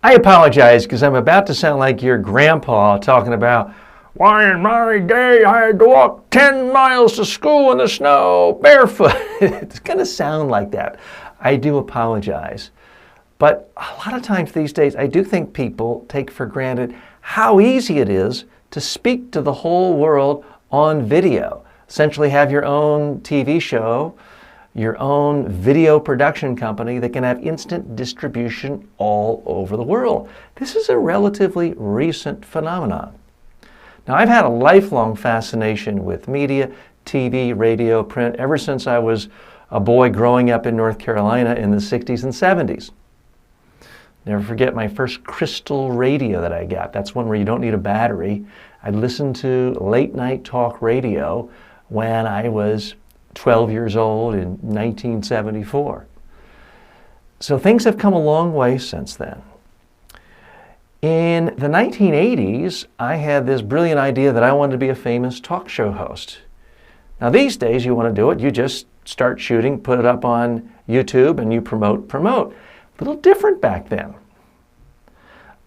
I apologize because I'm about to sound like your grandpa talking about, why in my day I had to walk 10 miles to school in the snow barefoot. It's going to sound like that. I do apologize. But a lot of times these days, I do think people take for granted how easy it is to speak to the whole world on video. Essentially have your own TV show, your own video production company that can have instant distribution all over the world. This is a relatively recent phenomenon. Now, I've had a lifelong fascination with media, TV, radio, print, ever since I was a boy growing up in North Carolina in the 60s and 70s. Never forget my first crystal radio that I got. That's one where you don't need a battery. I listened to late night talk radio when I was 12 years old in 1974. So things have come a long way since then. In the 1980s, I had this brilliant idea that I wanted to be a famous talk show host. Now these days, you want to do it, you just start shooting, put it up on YouTube, and you promote. A little different back then.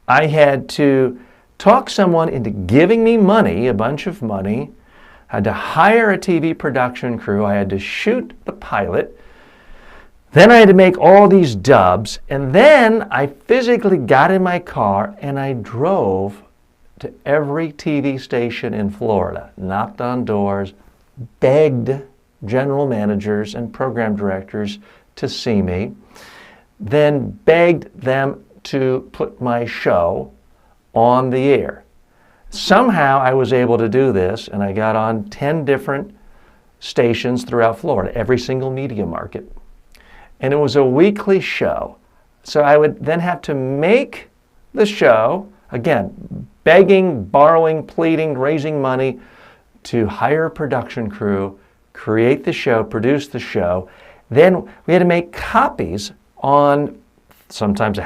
I had to talk someone into giving me money, a bunch of money. I had to hire a TV production crew. I had to shoot the pilot. Then I had to make all these dubs. And then I physically got in my car and I drove to every TV station in Florida, knocked on doors, begged general managers and program directors to see me, then begged them to put my show on the air. Somehow I was able to do this, and I got on 10 different stations throughout Florida, every single media market. And it was a weekly show. So I would then have to make the show, again, begging, borrowing, pleading, raising money to hire a production crew, create the show, produce the show. Then we had to make copies on sometimes a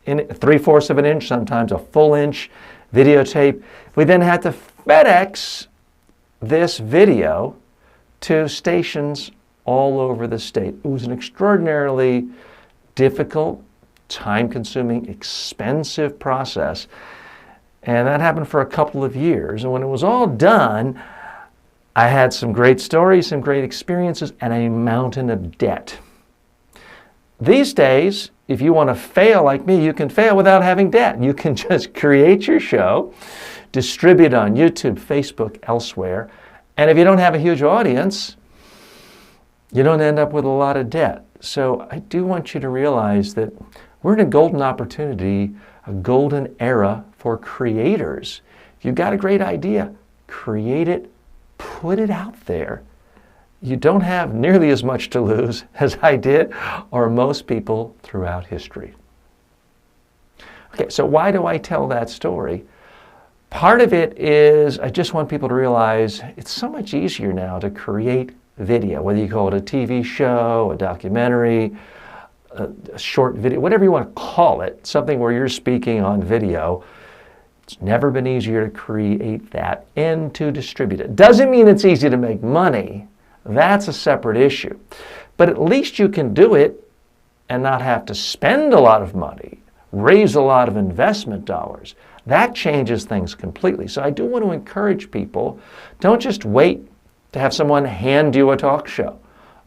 3/4 of an inch, sometimes a full inch videotape. We then had to FedEx this video to stations all over the state. It was an extraordinarily difficult, time-consuming, expensive process. And that happened for a couple of years. And when it was all done, I had some great stories, some great experiences, and a mountain of debt. These days, if you want to fail like me, you can fail without having debt. You can just create your show, distribute on YouTube, Facebook, elsewhere, and if you don't have a huge audience, you don't end up with a lot of debt. So I do want you to realize that we're in a golden opportunity, a golden era for creators. If you've got a great idea, create it, put it out there. You don't have nearly as much to lose as I did, or most people throughout history. Okay, so why do I tell that story? Part of it is I just want people to realize it's so much easier now to create video, whether you call it a TV show, a documentary, a short video, whatever you want to call it, something where you're speaking on video. It's never been easier to create that and to distribute it. Doesn't mean it's easy to make money. That's a separate issue. But at least you can do it and not have to spend a lot of money, raise a lot of investment dollars. That changes things completely. So I do want to encourage people, don't just wait to have someone hand you a talk show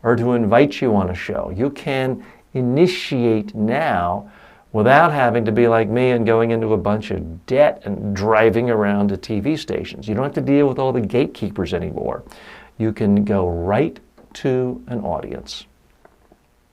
or to invite you on a show. You can initiate now without having to be like me and going into a bunch of debt and driving around to TV stations. You don't have to deal with all the gatekeepers anymore. You can go right to an audience.